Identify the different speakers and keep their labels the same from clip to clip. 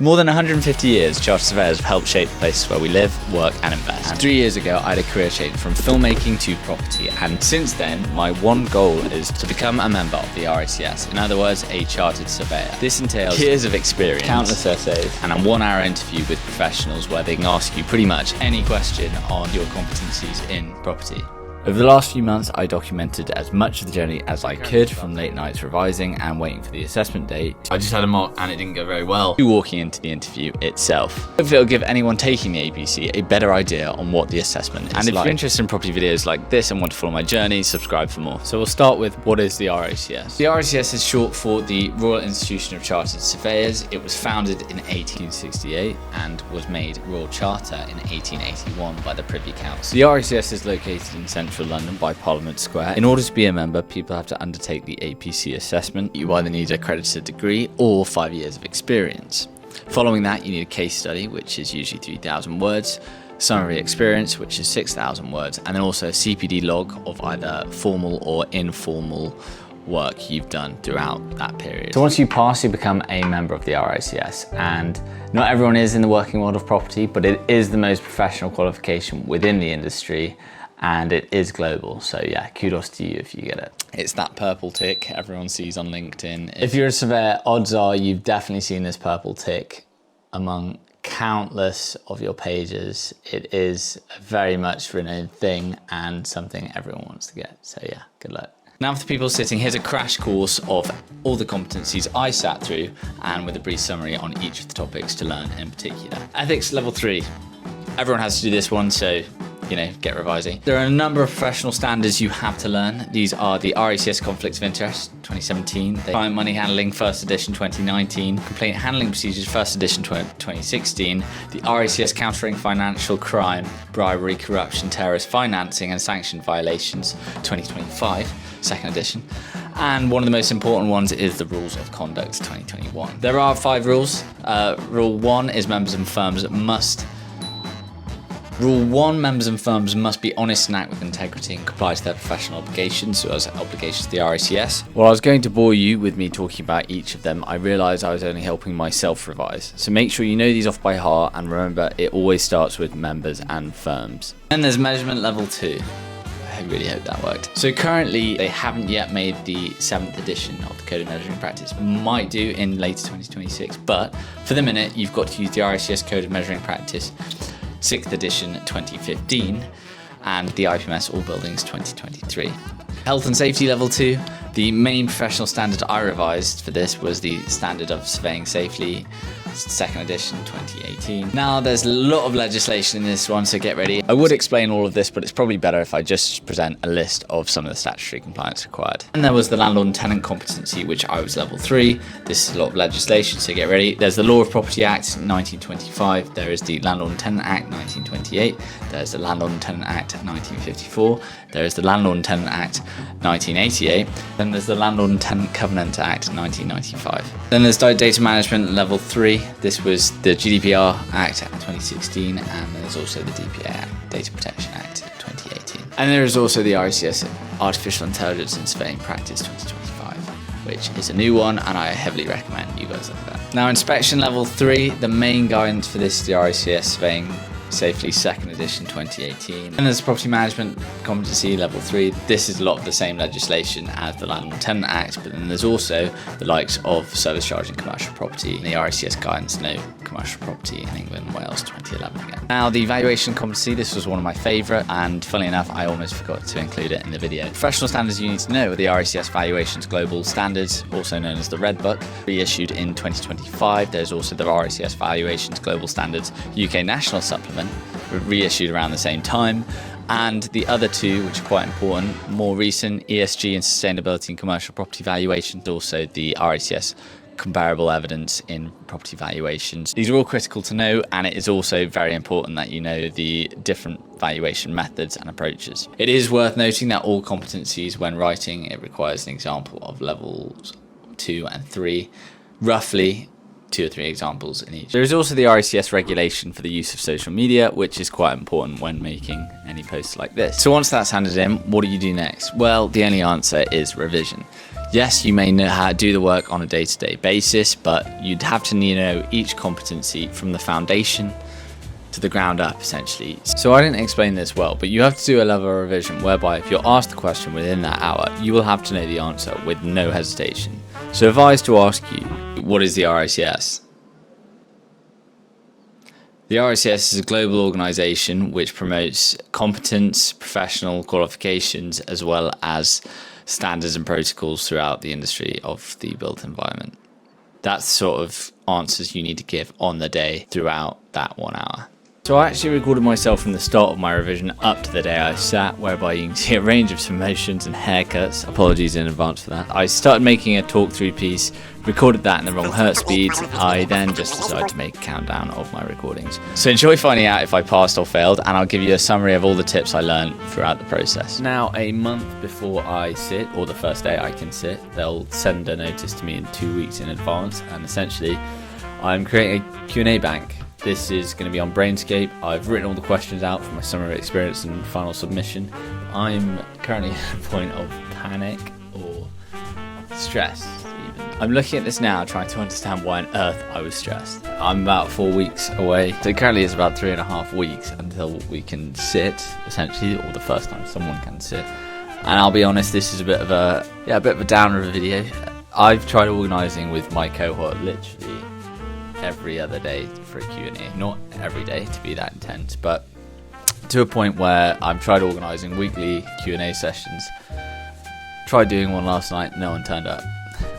Speaker 1: For more than 150 years, Chartered Surveyors have helped shape the places where we live, work and invest. And 3 years ago, I had a career change from filmmaking to property, and since then, my one goal is to become a member of the RICS, in other words, a Chartered Surveyor. This entails years of experience, countless essays, and a 1-hour interview with professionals where they can ask you pretty much any question on your competencies in property. Over the last few months, I documented as much of the journey as I could, from late nights revising and waiting for the assessment date. I just had a mock and it didn't go very well, to walking into the interview itself. Hopefully it'll give anyone taking the APC a better idea on what the assessment is like. And if you're interested in property videos like this and want to follow my journey, subscribe for more. So we'll start with, what is the RICS? The RICS is short for the Royal Institution of Chartered Surveyors. It was founded in 1868 and was made Royal Charter in 1881 by the Privy Council. The RICS is located in central London by Parliament Square. In order to be a member, people have to undertake the APC assessment. You either need an accredited degree or 5 years of experience. Following that, you need a case study, which is usually 3,000 words, summary experience, which is 6,000 words, and then also a CPD log of either formal or informal work you've done throughout that period. So once you pass, you become a member of the RICS, and not everyone is in the working world of property, but it is the most professional qualification within the industry, and it is global. So yeah, kudos to you if you get it. It's that purple tick everyone sees on LinkedIn. If you're a surveyor, odds are you've definitely seen this purple tick among countless of your pages. It is a very much renowned thing and something everyone wants to get. So yeah, good luck. Now for the people sitting, here's a crash course of all the competencies I sat through, and with a brief summary on each of the topics to learn in particular. Ethics level 3. Everyone has to do this one, so get revising. There are a number of professional standards you have to learn. These are the RICS Conflicts of Interest 2017, the Client Money Handling First Edition 2019, Complaint Handling Procedures First Edition 2016, the RICS Countering Financial Crime, Bribery, Corruption, Terrorist Financing and Sanction Violations 2025, Second Edition. And one of the most important ones is the Rules of Conduct 2021. There are 5 rules. Rule 1 is members and firms must Rule 1, members and firms must be honest and act with integrity and comply to their professional obligations, so as obligations to the RICS. While I was going to bore you with me talking about each of them, I realised I was only helping myself revise. So make sure you know these off by heart, and remember, it always starts with members and firms. Then there's measurement level 2. I really hope that worked. So currently, they haven't yet made the 7th edition of the Code of Measuring Practice. Might do in later 2026, but for the minute, you've got to use the RICS Code of Measuring Practice 6th edition 2015 and the IPMS All Buildings 2023. Health and Safety Level 2. The main professional standard I revised for this was the Standard of Surveying Safely, 2nd edition 2018. Now there's a lot of legislation in this one, so get ready. I would explain all of this, but it's probably better if I just present a list of some of the statutory compliance required. And there was the Landlord and Tenant Competency, which I was level 3. This is a lot of legislation, so get ready. There's the Law of Property Act 1925. There is the Landlord and Tenant Act 1928. There's the Landlord and Tenant Act 1954. There is the Landlord and Tenant Act 1988. Then there's the Landlord and Tenant Covenant Act 1995. Then there's Data Management Level 3. This was the GDPR Act 2016, and there's also the DPA Act, Data Protection Act 2018. And there is also the RICS Artificial Intelligence in Surveying Practice 2025, which is a new one, and I heavily recommend you guys look at that. Now, Inspection Level 3, the main guidance for this is the RICS Surveying Safely 2nd edition 2018. And there's Property Management Competency Level 3. This is a lot of the same legislation as the Landlord and Tenant Act, but then there's also the likes of Service Charge and Commercial Property, and the RICS Guidance No Commercial Property in England and Wales 2011 again. Now the Valuation Competency, this was one of my favourite, and funnily enough I almost forgot to include it in the video. Professional standards you need to know are the RICS Valuations Global Standards, also known as the Red Book, reissued in 2025. There's also the RICS Valuations Global Standards UK National Supplement, reissued around the same time, and the other 2, which are quite important, more recent, ESG and Sustainability in Commercial Property Valuations, also the RICS Comparable Evidence in Property Valuations. These are all critical to know, and it is also very important that you know the different valuation methods and approaches. It is worth noting that all competencies, when writing, it requires an example of levels 2 and 3, roughly 2 or 3 examples in each. There is also the RICS regulation for the use of social media, which is quite important when making any posts like this. So once that's handed in, what do you do next? Well, the only answer is revision. Yes, you may know how to do the work on a day-to-day basis, but you'd have to know each competency from the foundation to the ground up, essentially. So I didn't explain this well, but you have to do a level of revision whereby if you're asked the question within that hour, you will have to know the answer with no hesitation. So if I was to ask you, what is the RICS? The RICS is a global organisation which promotes competence, professional qualifications, as well as standards and protocols throughout the industry of the built environment. That's the sort of answers you need to give on the day throughout that 1 hour. So I actually recorded myself from the start of my revision up to the day I sat, whereby you can see a range of submissions and haircuts. Apologies in advance for that. I started making a talk through piece, recorded that in the wrong hertz speeds. I then just decided to make a countdown of my recordings. So enjoy finding out if I passed or failed, and I'll give you a summary of all the tips I learned throughout the process. Now, a month before I sit, or the first day I can sit, they'll send a notice to me in 2 weeks in advance, and essentially I'm creating a Q&A bank. This is going to be on Brainscape. I've written all the questions out for my summer experience and final submission. I'm currently at a point of panic or stress even. I'm looking at this now trying to understand why on earth I was stressed. I'm about 4 weeks away. So currently it's about 3.5 weeks until we can sit, essentially, or the first time someone can sit. And I'll be honest, this is a bit of a downer of a video. I've tried organising with my cohort literally every other day for a Q&A. Not every day to be that intense, but to a point where I've tried organising weekly Q&A sessions. Tried doing one last night, no one turned up,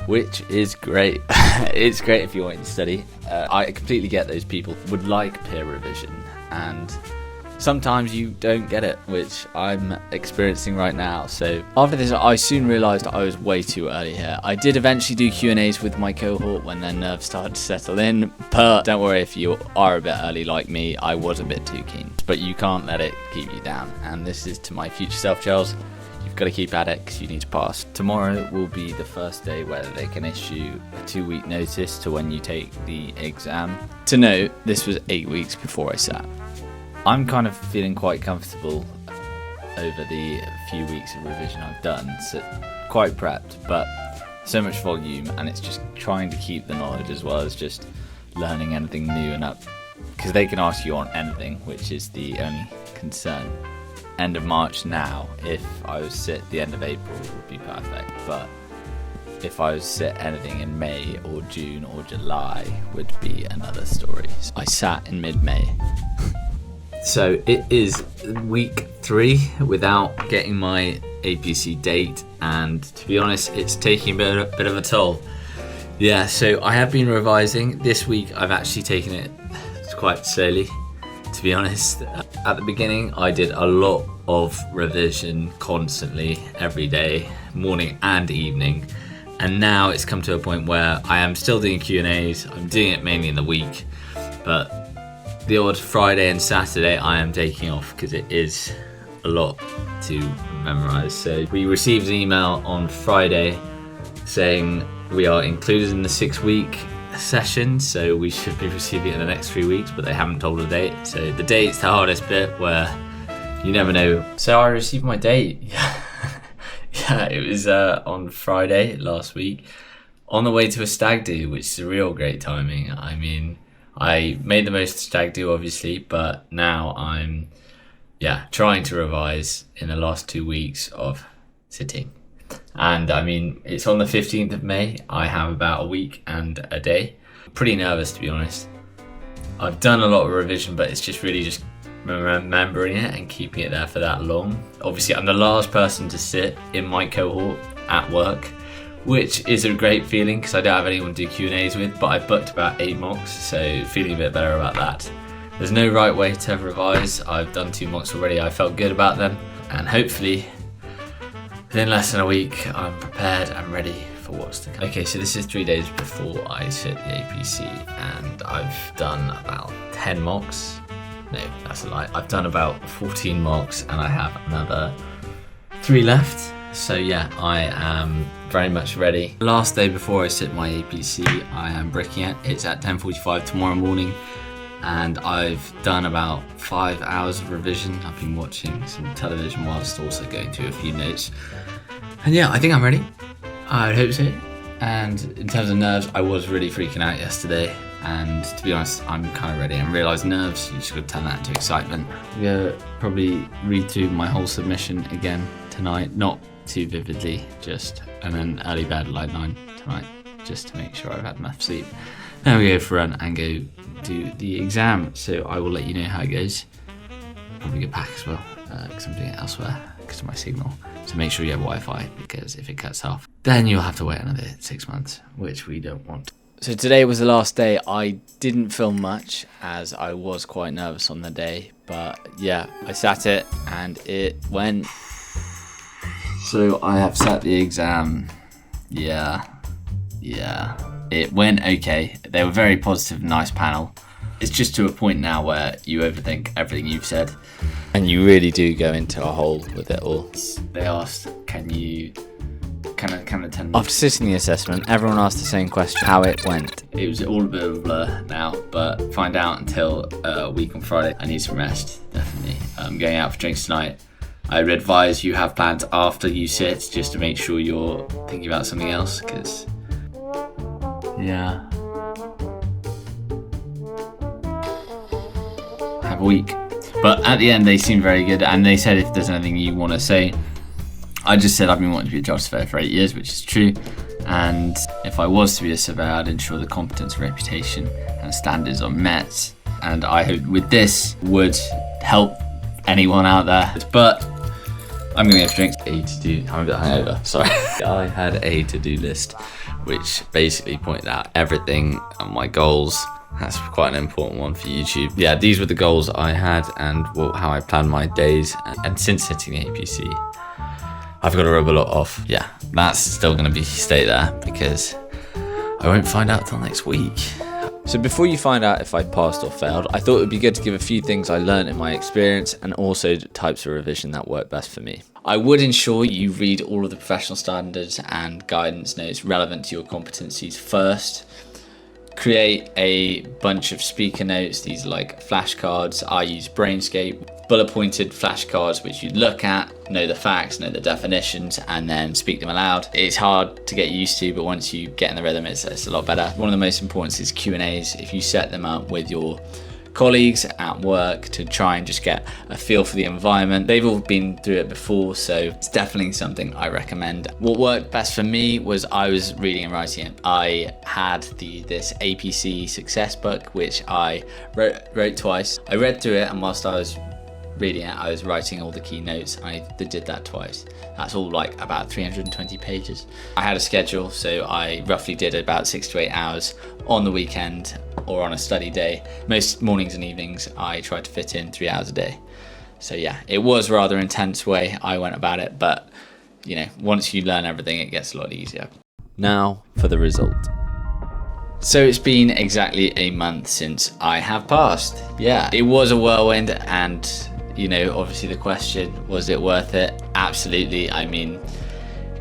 Speaker 1: which is great. It's great if you're wanting to study. I completely get those people would like peer revision, and sometimes you don't get it, which I'm experiencing right now. So after this, I soon realised I was way too early here. I did eventually do Q&As with my cohort when their nerves started to settle in, but don't worry if you are a bit early like me, I was a bit too keen. But you can't let it keep you down, and this is to my future self, Charles. You've got to keep at it because you need to pass. Tomorrow will be the first day where they can issue a 2-week notice to when you take the exam. To note, this was 8 weeks before I sat. I'm kind of feeling quite comfortable over the few weeks of revision I've done, so quite prepped, but so much volume, and it's just trying to keep the knowledge as well as just learning anything new and up, because they can ask you on anything, which is the only concern. End of March now, if I was to sit the end of April, would be perfect, but if I was to sit anything in May or June or July would be another story. I sat in mid-May. So it is week 3 without getting my APC date, and to be honest, it's taking a bit of a toll. Yeah, so I have been revising. This week I've actually taken it quite slowly, to be honest. At the beginning I did a lot of revision constantly, every day, morning and evening, and now it's come to a point where I am still doing Q&As. I'm doing it mainly in the week, but the odd Friday and Saturday I am taking off because it is a lot to memorise. So we received an email on Friday saying we are included in the 6-week session, so we should be receiving it in the next 3 weeks, but they haven't told a date. So the date's the hardest bit, where you never know. So I received my date. Yeah, it was on Friday last week, on the way to a stag do, which is a real great timing. I mean, I made the most of stag do, obviously, but now I'm trying to revise in the last 2 weeks of sitting. And I mean, it's on the 15th of May. I have about a week and a day. Pretty nervous, to be honest. I've done a lot of revision, but it's just really just remembering it and keeping it there for that long. Obviously, I'm the last person to sit in my cohort at work, which is a great feeling because I don't have anyone to do Q&As with, but I booked about 8 mocks, so feeling a bit better about that. There's no right way to revise. I've done 2 mocks already. I felt good about them, and hopefully within less than a week I'm prepared and ready for what's to come. Okay, so this is 3 days before I sit the APC, and I've done about 10 mocks. No, that's a lie. I've done about 14 mocks and I have another 3 left. So yeah, I am very much ready. Last day before I sit my APC, I am bricking it. It's at 10:45 tomorrow morning, and I've done about 5 hours of revision. I've been watching some television whilst also going through a few notes. And yeah, I think I'm ready. I hope so. And in terms of nerves, I was really freaking out yesterday. And to be honest, I'm kind of ready. And realised nerves, you just got to turn that into excitement. I'm going to probably read through my whole submission again tonight. Not too vividly, and then early bed like 9 tonight, just to make sure I've had enough sleep. Then we go for a run and go do the exam. So I will let you know how it goes. Probably get back as well, because I'm doing it elsewhere because of my signal. So make sure you have Wi-Fi, because if it cuts off, then you'll have to wait another 6 months, which we don't want. So today was the last day. I didn't film much as I was quite nervous on the day, but yeah, I sat it and it went. So I have sat the exam. Yeah, it went okay. They were very positive, nice panel. It's just to a point now where you overthink everything you've said. And you really do go into a hole with it all. They asked, can I attend? After sitting the assessment, everyone asked the same question, how it went. It was all a bit of a blur now, but find out until a week on Friday. I need some rest, definitely. I'm going out for drinks tonight. I would advise you have plans after you sit, just to make sure you're thinking about something else, because yeah. Have a week. But at the end, they seemed very good, and they said if there's anything you want to say. I just said I've been wanting to be a Chartered Surveyor for 8 years, which is true. And if I was to be a surveyor, I'd ensure the competence, reputation, and standards are met. And I hope with this would help anyone out there. But I'm going to get drinks. I'm a bit hungover, sorry. I had a to-do list, which basically pointed out everything and my goals. That's quite an important one for YouTube. Yeah, these were the goals I had and how I planned my days. And since hitting the APC, I've got to rub a lot off. Yeah, that's still going to stay there because I won't find out till next week. So before you find out if I passed or failed, I thought it would be good to give a few things I learned in my experience and also types of revision that work best for me. I would ensure you read all of the professional standards and guidance notes relevant to your competencies first. Create a bunch of speaker notes. These are like flashcards. I use Brainscape, bullet pointed flashcards which you look at, know the facts, know the definitions, and then speak them aloud. It's hard to get used to, but once you get in the rhythm, it's a lot better. One of the most important is Q&As. If you set them up with your colleagues at work to try and just get a feel for the environment. They've all been through it before, so it's definitely something I recommend. What worked best for me was I was reading and writing it. I had this APC success book, which I wrote twice. I read through it, and whilst I was reading it, I was writing all the key notes. I did that twice. That's all like about 320 pages. I had a schedule, so I roughly did about 6 to 8 hours on the weekend or on a study day. Most mornings and evenings I tried to fit in 3 hours a day. So yeah, it was a rather intense way I went about it, but you know, once you learn everything, it gets a lot easier. Now for the result. So it's been exactly a month since I have passed. Yeah, it was a whirlwind, and you know, obviously the question, was it worth it? Absolutely. I mean,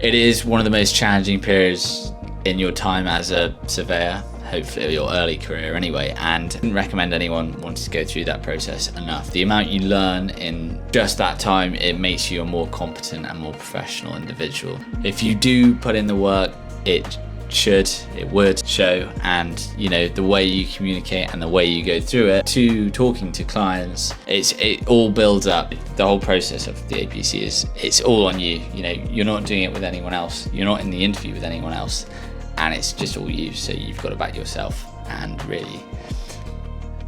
Speaker 1: it is one of the most challenging periods in your time as a surveyor, hopefully your early career anyway, and I wouldn't recommend anyone wanting to go through that process enough. The amount you learn in just that time, it makes you a more competent and more professional individual. If you do put in the work, it would show, and you know, the way you communicate and the way you go through it to talking to clients, it all builds up. The whole process of the APC it's all on you. You know, you're not doing it with anyone else, you're not in the interview with anyone else, and it's just all you. So you've got to back yourself and really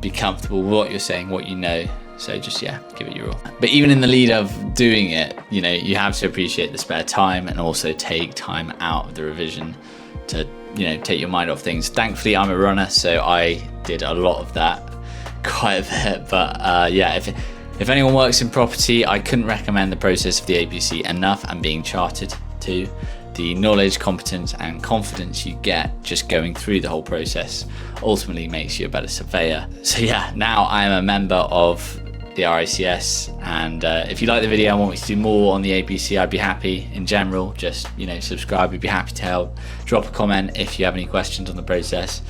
Speaker 1: be comfortable with what you're saying, what you know. So just, yeah, give it your all. But even in the lead of doing it, you know, you have to appreciate the spare time and also take time out of the revision to, you know, take your mind off things. Thankfully, I'm a runner, so I did a lot of that, quite a bit. But yeah, if anyone works in property, I couldn't recommend the process of the APC enough, and being chartered too. The knowledge, competence, and confidence you get just going through the whole process ultimately makes you a better surveyor. So yeah, now I am a member of the RICS, and if you like the video and want me to do more on the APC, I'd be happy. In general, just, you know, subscribe, we'd be happy to help. Drop a comment if you have any questions on the process.